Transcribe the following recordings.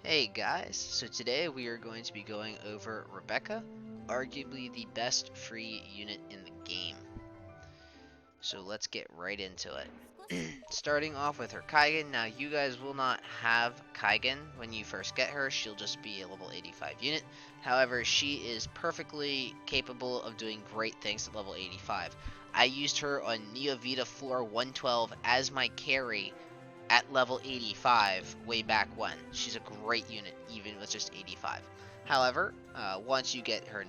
Hey guys, so today we are going to be going over Rebecca, arguably the best free unit in the game. So let's get right into it. Starting off with her Kaigen. Now you guys will not have Kaigen when you first get her, she'll just be a level 85 unit. However, she is perfectly capable of doing great things at level 85. I used her on Neo Vita floor 112 as my carry at level 85 way back when. She's a great unit, even with just 85. However, once you get her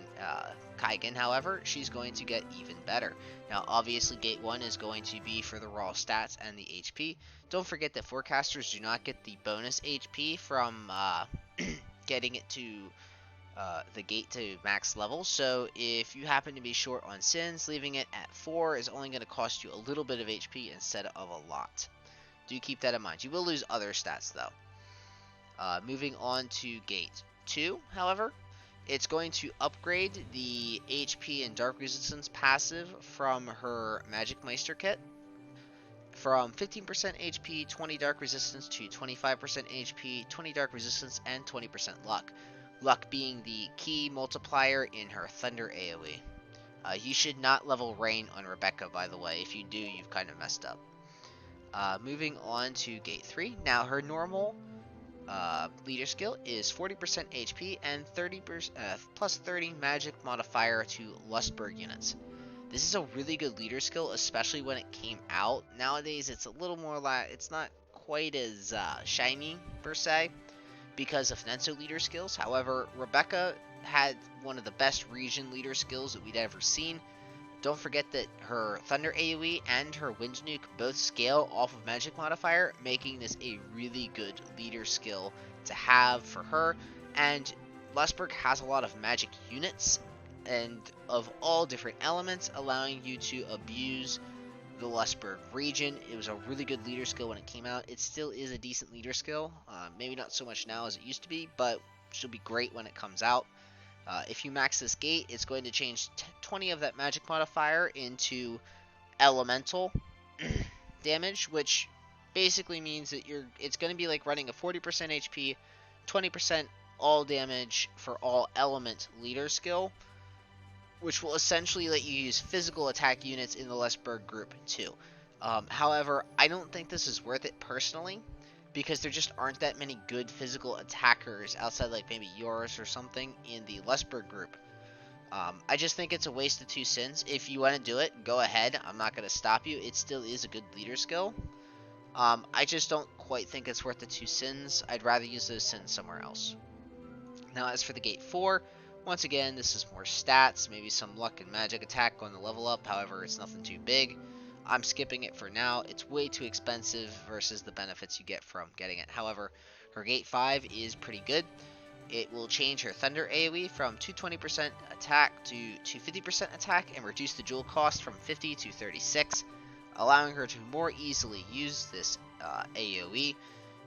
Kaigen, however, she's going to get even better. Now, obviously, Gate 1 is going to be for the raw stats and the HP. Don't forget that forecasters do not get the bonus HP from getting it to the gate to max level. So if you happen to be short on sins, leaving it at 4 is only going to cost you a little bit of HP instead of a lot. Do keep that in mind. You will lose other stats though. Moving on to Gate 2, however, it's going to upgrade the HP and Dark Resistance passive from her Magic Meister kit. From 15% HP, 20 Dark Resistance to 25% HP, 20 Dark Resistance, and 20% Luck. Luck being the key multiplier in her Thunder AoE. You should not level Rain on Rebecca, by the way. If you do, you've kind of messed up. Moving on to Gate 3. Now, her normal leader skill is 40% HP and 30% plus 30 magic modifier to Lustberg units. This is a really good leader skill, especially when it came out. Nowadays, it's a little more like it's not quite as shiny per se because of Nenso leader skills. However, Rebecca had one of the best region leader skills that we'd ever seen. Don't forget that her Thunder AoE and her Wind Nuke both scale off of Magic Modifier, making this a really good leader skill to have for her. And Lustberg has a lot of magic units and of all different elements, allowing you to abuse the Lustberg region. It was a really good leader skill when it came out. It still is a decent leader skill. Maybe not so much now as it used to be, but she'll be great when it comes out. If you max this gate, it's going to change 20 of that magic modifier into elemental damage, which basically means that it's going to be like running a 40% HP, 20% all damage for all element leader skill, which will essentially let you use physical attack units in the Lustberg group too. However, I don't think this is worth it personally, because there just aren't that many good physical attackers outside like maybe yours or something in the Lustberg group. I just think it's a waste of 2 sins. If you want to do it, go ahead. I'm not going to stop you. It still is a good leader skill. I just don't quite think it's worth the 2 sins. I'd rather use those sins somewhere else. Now, as for the Gate 4, once again, this is more stats, maybe some luck and magic attack on the level up. However, it's nothing too big. I'm skipping it for now. It's way too expensive versus the benefits you get from getting it. However, her Gate 5 is pretty good. It will change her Thunder AoE from 220% attack to 250% attack and reduce the jewel cost from 50 to 36, allowing her to more easily use this AoE.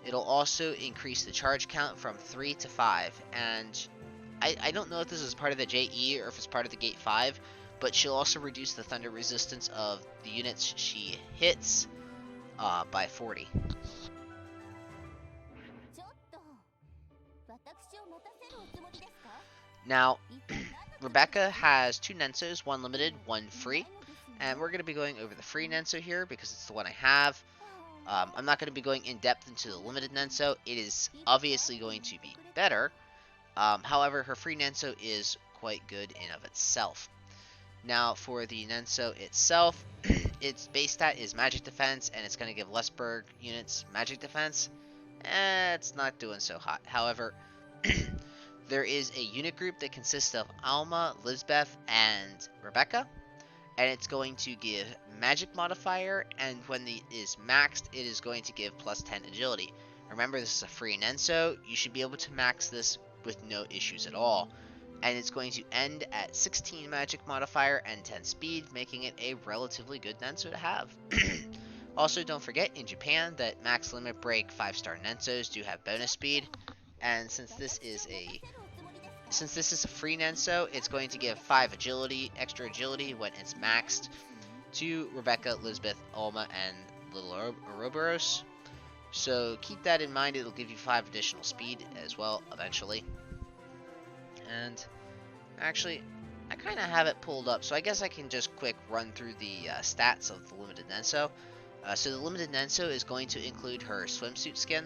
It'll also increase the charge count from 3 to 5, and I don't know if this is part of the JE or if it's part of the Gate 5, but she'll also reduce the thunder resistance of the units she hits by 40. Now, Rebecca has 2 Nensos, one limited, one free, and we're going to be going over the free Nenso here because it's the one I have. I'm not going to be going in depth into the limited Nenso. It is obviously going to be better. However, her free Nenso is quite good in of itself. Now, for the Nenso itself, its base stat is magic defense, and it's going to give Lustberg units magic defense. It's not doing so hot. However, there is a unit group that consists of Alma, Lisbeth, and Rebecca, and it's going to give magic modifier, and when it is maxed, it is going to give plus 10 agility. Remember, this is a free Nenso. You should be able to max this with no issues at all. And it's going to end at 16 magic modifier and 10 speed, making it a relatively good Nenso to have. Also, don't forget, in Japan, that max limit break 5-star Nensos do have bonus speed, and since this is a free Nenso, it's going to give 5 agility, extra agility when it's maxed to Rebecca, Lisbeth, Alma, and Little Ouroboros. So keep that in mind. It'll give you 5 additional speed as well eventually. And actually, I kind of have it pulled up, so I guess I can just quick run through the stats of the limited Nenso. So the limited Nenso is going to include her swimsuit skin,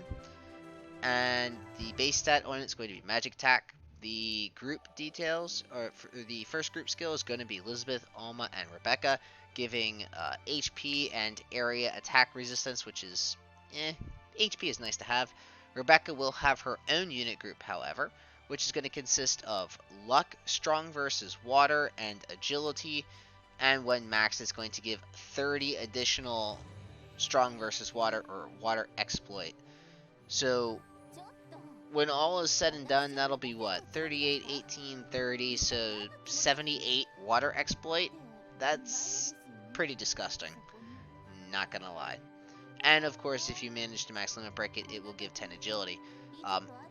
and the base stat on it is going to be magic attack. The group details, or the first group skill, is going to be Elizabeth, Alma, and Rebecca, giving HP and area attack resistance, which is, HP is nice to have. Rebecca will have her own unit group, however, which is going to consist of luck, strong versus water, and agility, and when maxed, it's going to give 30 additional strong versus water or water exploit. So when all is said and done, that'll be what? 38, 18, 30, so 78 water exploit? That's pretty disgusting. Not gonna lie. And of course, if you manage to max limit break it, it will give 10 agility.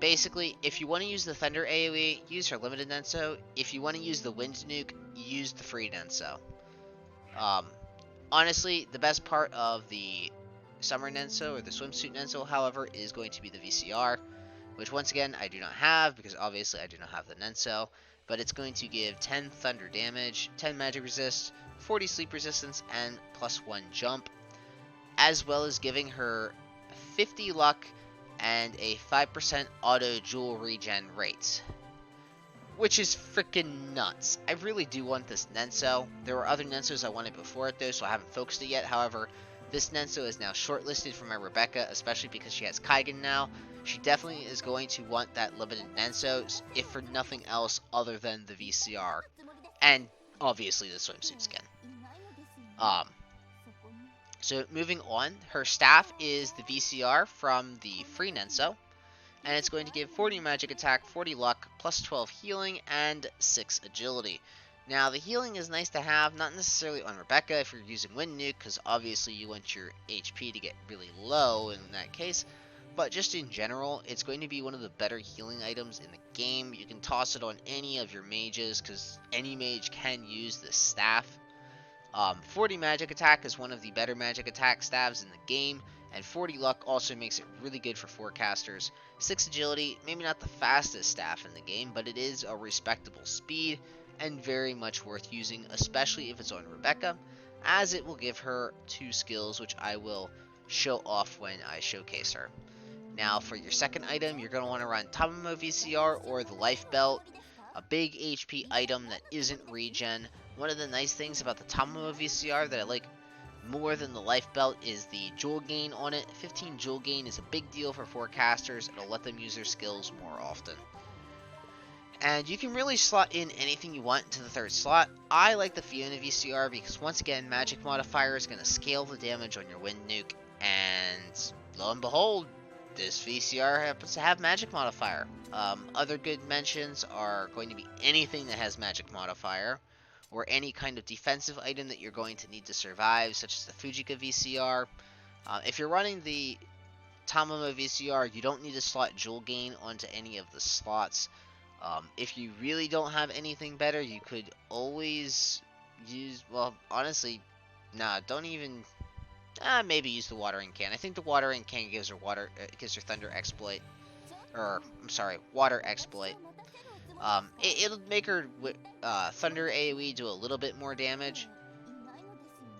Basically, if you want to use the Thunder AoE, use her limited Nenso. If you want to use the Wind Nuke, use the free Nenso. Honestly, the best part of the Summer Nenso, or the Swimsuit Nenso, however, is going to be the VCR, which once again, I do not have, because obviously I do not have the Nenso, but it's going to give 10 Thunder damage, 10 Magic Resist, 40 Sleep Resistance, and +1 Jump, as well as giving her 50 Luck and a 5% auto jewel regen rate, which is freaking nuts. I really do want this Nenso. There were other Nensos I wanted before it though, so I haven't focused it yet. However, this Nenso is now shortlisted for my Rebecca, especially because she has Kaigen now. She definitely is going to want that limited Nenso, if for nothing else other than the VCR, and obviously the swimsuit skin. So moving on, her staff is the VCR from the free Nenso, and it's going to give 40 magic attack, 40 luck, +12 healing, and 6 agility. Now, the healing is nice to have, not necessarily on Rebecca if you're using Wind Nuke, because obviously you want your HP to get really low in that case, but just in general, it's going to be one of the better healing items in the game. You can toss it on any of your mages, because any mage can use this staff. 40 magic attack is one of the better magic attack staves in the game, and 40 luck also makes it really good for forecasters. 6 agility, maybe not the fastest staff in the game, but it is a respectable speed, and very much worth using, especially if it's on Rebecca, as it will give her 2 skills, which I will show off when I showcase her. Now, for your second item, you're going to want to run Tamamo VCR or the Life Belt, a big HP item that isn't regen. One of the nice things about the Tamamo VCR that I like more than the Life Belt is the jewel gain on it. 15 jewel gain is a big deal for forecasters. It'll let them use their skills more often. And you can really slot in anything you want into the third slot. I like the Fiona VCR because once again, magic modifier is going to scale the damage on your Wind Nuke, and lo and behold, this VCR happens to have magic modifier. Other good mentions are going to be anything that has magic modifier, or any kind of defensive item that you're going to need to survive, such as the Fujika VCR. If you're running the Tamamo VCR, you don't need to slot jewel gain onto any of the slots. If you really don't have anything better, you could always use, well, honestly, nah, don't even, maybe use the watering can. I think the watering can gives her gives her thunder exploit, or, I'm sorry, water exploit. It'll make her thunder AoE do a little bit more damage,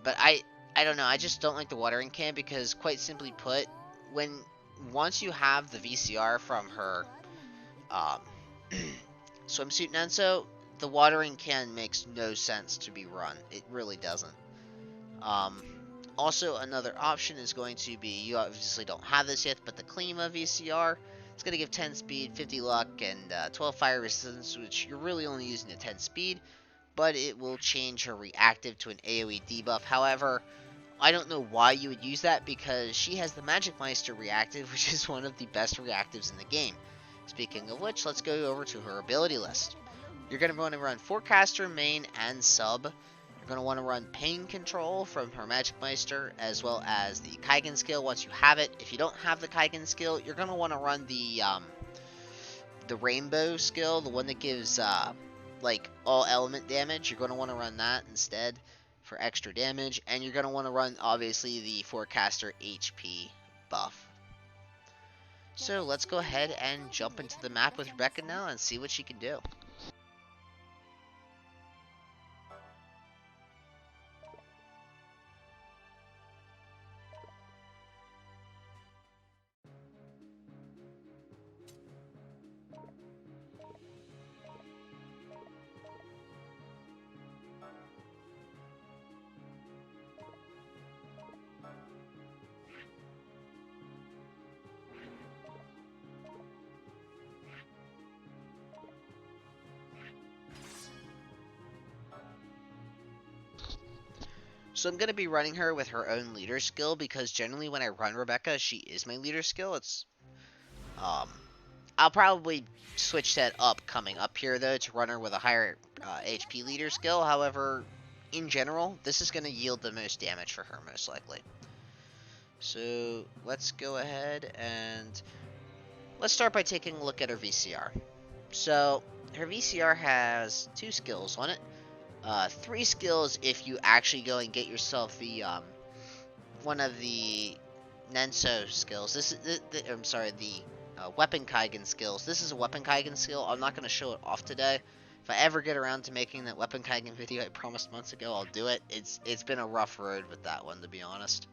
but I don't know, I just don't like the watering can because, quite simply put, once you have the VCR from her swimsuit Nenso, the watering can makes no sense to be run. It really doesn't. Also, another option is going to be, you obviously don't have this yet, but the Klima VCR. It's going to give 10 speed, 50 luck, and 12 fire resistance, which you're really only using at 10 speed, but it will change her reactive to an AoE debuff. However, I don't know why you would use that, because she has the Magic Meister reactive, which is one of the best reactives in the game. Speaking of which, let's go over to her ability list. You're going to want to run Forecaster, Main, and Sub. You're going to want to run Pain Control from her Magic Meister, as well as the Kaigen skill once you have it. If you don't have the Kaigen skill, you're going to want to run the Rainbow skill, the one that gives like all element damage. You're going to want to run that instead for extra damage, and you're going to want to run, obviously, the Forecaster HP buff. So let's go ahead and jump into the map with Rebecca now and see what she can do. So I'm going to be running her with her own leader skill because generally when I run Rebecca, she is my leader skill. Um, I'll probably switch that up coming up here though to run her with a higher HP leader skill. However, in general, this is going to yield the most damage for her most likely. So let's go ahead and let's start by taking a look at her VCR. So her VCR has 2 skills on it. 3 skills if you actually go and get yourself the one of the Nenso skills. This is I'm sorry, the Weapon Kaigen skills. This is a Weapon Kaigen skill. I'm not going to show it off today. If I ever get around to making that Weapon Kaigen video I promised months ago, I'll do it. It's been a rough road with that one, to be honest.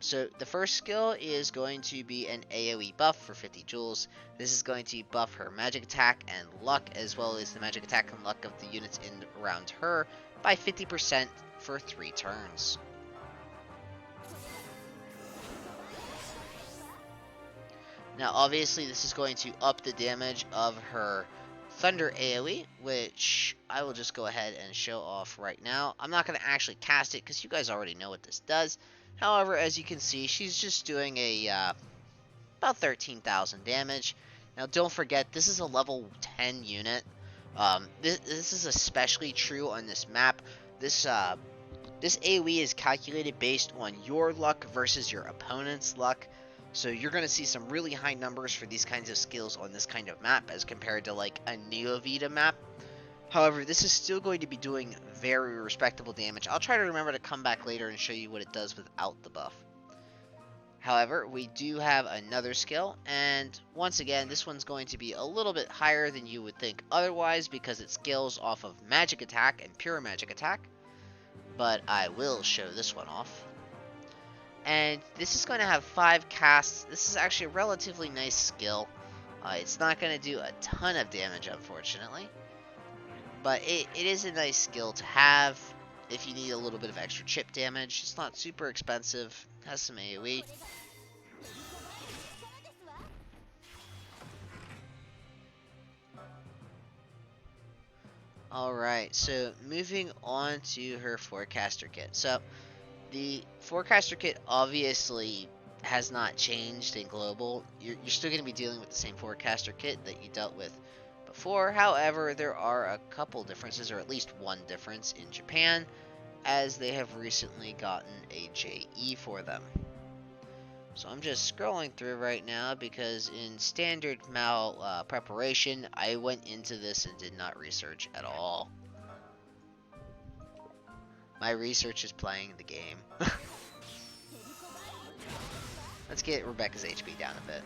So the first skill is going to be an Aoe buff for 50 joules. This is going to buff her magic attack and luck, as well as the magic attack and luck of the units in around her by 50% for 3 turns. Now obviously this is going to up the damage of her Thunder Aoe, which I will just go ahead and show off right now. I'm not going to actually cast it because you guys already know what this does. However, as you can see, she's just doing a about 13,000 damage. Now, don't forget, this is a level 10 unit. This is especially true on this map. This AoE is calculated based on your luck versus your opponent's luck. So you're going to see some really high numbers for these kinds of skills on this kind of map as compared to like a Neovita map. However, this is still going to be doing very respectable damage. I'll try to remember to come back later and show you what it does without the buff. However, we do have another skill, and once again, this one's going to be a little bit higher than you would think otherwise because it scales off of magic attack and pure magic attack. But I will show this one off. And this is going to have 5 casts. This is actually a relatively nice skill. It's not going to do a ton of damage, unfortunately. But it is a nice skill to have if you need a little bit of extra chip damage. It's not super expensive. Has some AoE. Alright, so moving on to her Forecaster Kit. So, the Forecaster Kit obviously has not changed in global. You're still going to be dealing with the same Forecaster Kit that you dealt with before. However, there are a couple differences, or at least one difference in Japan, as they have recently gotten a JE for them. So I'm just scrolling through right now because in standard Mal preparation, I went into this and did not research at all. My research is playing the game. Let's get Rebecca's HP down a bit.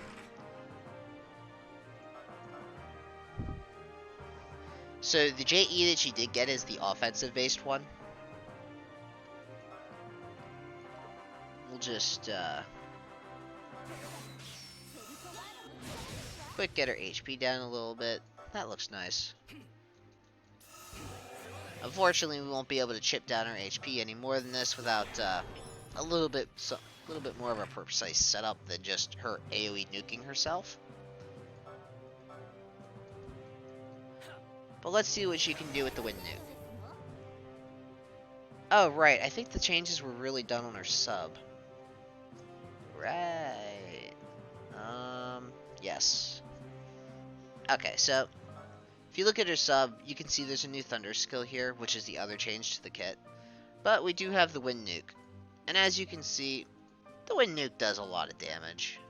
So the JE that she did get is the offensive based one. We'll just quick get her HP down a little bit. That looks nice. Unfortunately, we won't be able to chip down her HP any more than this without a little bit more of a precise setup than just her AoE nuking herself. But let's see what she can do with the Wind Nuke. Oh, right. I think the changes were really done on her sub. Right. Yes. Okay, so if you look at her sub, you can see there's a new Thunder skill here, which is the other change to the kit. But we do have the Wind Nuke. And as you can see, the Wind Nuke does a lot of damage.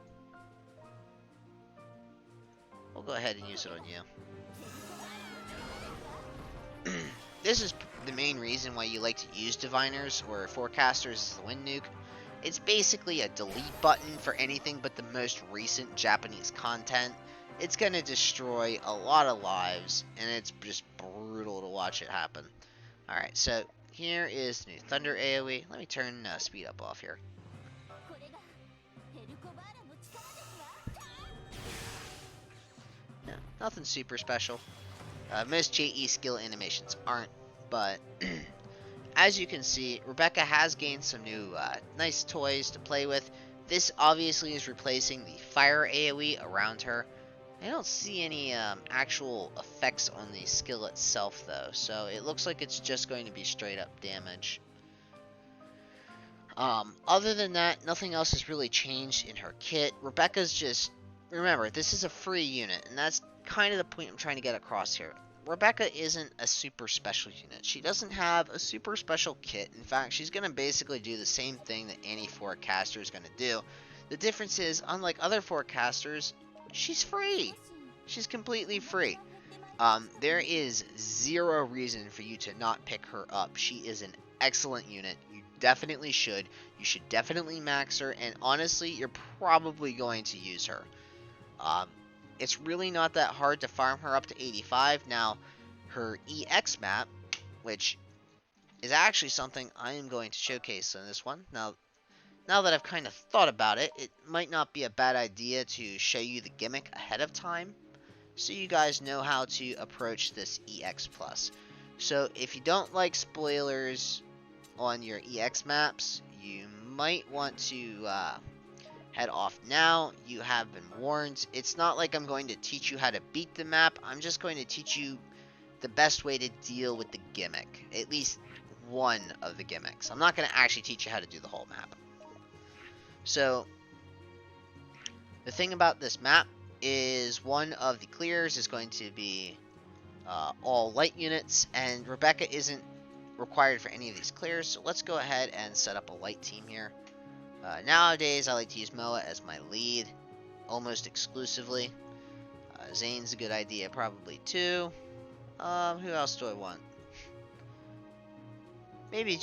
We'll go ahead and use it on you. This is the main reason why you like to use Diviners or Forecasters is the Wind Nuke. It's basically a delete button for anything but the most recent Japanese content. It's going to destroy a lot of lives, and it's just brutal to watch it happen. Alright, so here is the new Thunder AoE. Let me turn speed up off here. Yeah, nothing super special. Most JE skill animations aren't, but as you can see, Rebecca has gained some new nice toys to play with. This obviously is replacing the fire AoE around her. I don't see any actual effects on the skill itself though, so it looks like it's just going to be straight up damage. Other than that, nothing else has really changed in her kit. Rebecca's just, remember, this is a free unit, and that's kind of the point I'm trying to get across here. Rebecca isn't a super special unit. She doesn't have a super special kit. In fact, she's going to basically do the same thing that any forecaster is going to do. The difference is, unlike other forecasters, she's free. She's completely free. There is zero reason for you to not pick her up. She is an excellent unit. You definitely should. You should definitely max her, and honestly, you're probably going to use her. It's really not that hard to farm her up to 85. Now, her EX map, which is actually something I am going to showcase in this one. Now that I've kind of thought about it, it might not be a bad idea to show you the gimmick ahead of time, so you guys know how to approach this EX+. So if you don't like spoilers on your EX maps, you might want to head off now. You have been warned. It's not like I'm going to teach you how to beat the map. I'm just going to teach you the best way to deal with the gimmick. At least one of the gimmicks. I'm not going to actually teach you how to do the whole map. So, the thing about this map is one of the clears is going to be all light units, and Rebecca isn't required for any of these clears, so let's go ahead and set up a light team here. Nowadays, I like to use Moa as my lead, almost exclusively. Zane's a good idea, probably too. Who else do I want? Maybe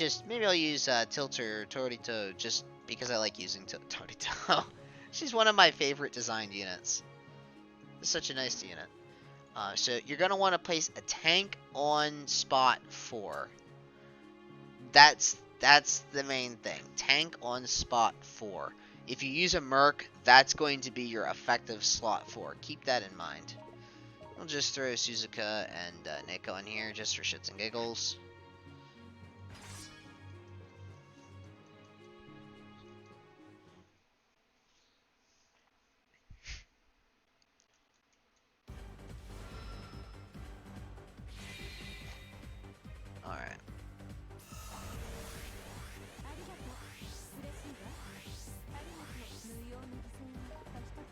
I'll use Tilter Torito just because I like using Torito. She's one of my favorite designed units. It's such a nice unit. So you're gonna want to place a tank on spot 4. That's the main thing. Tank on spot 4. If you use a Merc, that's going to be your effective slot 4. Keep that in mind. I'll just throw Suzuka and Neko in here just for shits and giggles. Alright.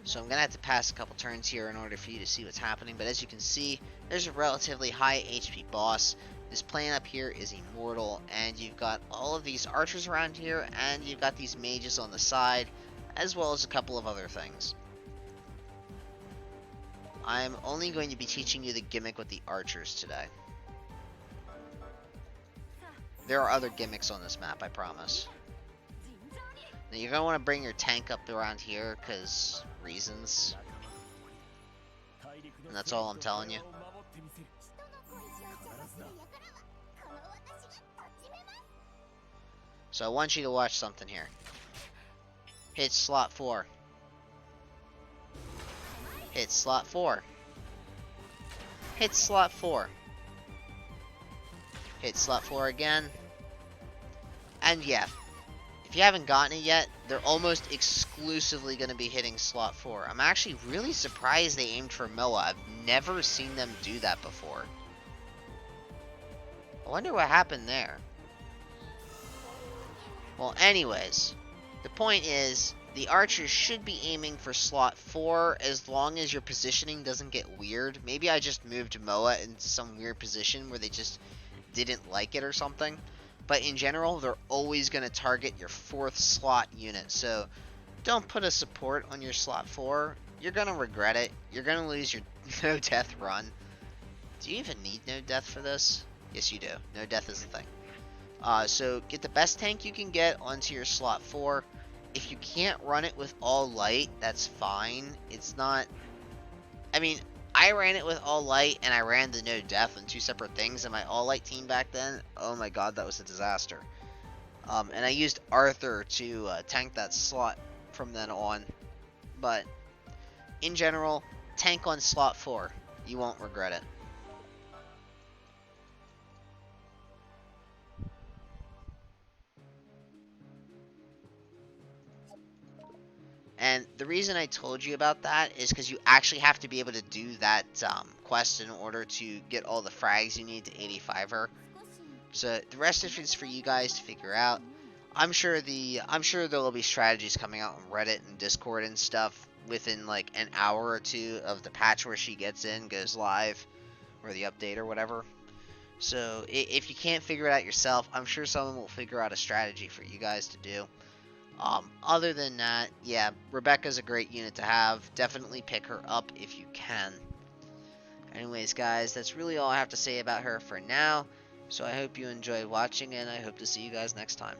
So I'm going to have to pass a couple turns here in order for you to see what's happening. But as you can see, there's a relatively high HP boss. This plane up here is immortal. And you've got all of these archers around here. And you've got these mages on the side. As well as a couple of other things. I'm only going to be teaching you the gimmick with the archers today. There are other gimmicks on this map, I promise. Now you're going to want to bring your tank up around here, because reasons. And that's all I'm telling you. So I want you to watch something here. Hit slot 4. Hit slot 4. Hit slot 4. Hit slot 4 again. And yeah, if you haven't gotten it yet, they're almost exclusively going to be hitting slot 4. I'm actually really surprised they aimed for Moa. I've never seen them do that before. I wonder what happened there. Well, anyways, the point is, the archers should be aiming for slot 4 as long as your positioning doesn't get weird. Maybe I just moved Moa into some weird position where they just didn't like it or something. But in general, they're always going to target your 4th slot unit. So don't put a support on your slot 4. You're going to regret it. You're going to lose your no death run. Do you even need no death for this? Yes, you do. No death is the thing. So get the best tank you can get onto your slot 4. if you can't run it with all light, that's fine. It's not... I mean, I ran it with all light, and I ran the no death on 2 separate things, and my all light team back then, oh my god, that was a disaster. And I used Arthur to tank that slot from then on. But, in general, tank on slot 4. You won't regret it. And the reason I told you about that is because you actually have to be able to do that quest in order to get all the frags you need to 85 her. So the rest of it is for you guys to figure out. I'm sure there'll be strategies coming out on Reddit and Discord and stuff within like an hour or two of the patch where she goes live, or the update or whatever. So if you can't figure it out yourself, I'm sure someone will figure out a strategy for you guys to do. Other than that, yeah, Rebecca's a great unit to have. Definitely pick her up if you can. Anyways, guys, that's really all I have to say about her for now. So I hope you enjoyed watching, and I hope to see you guys next time.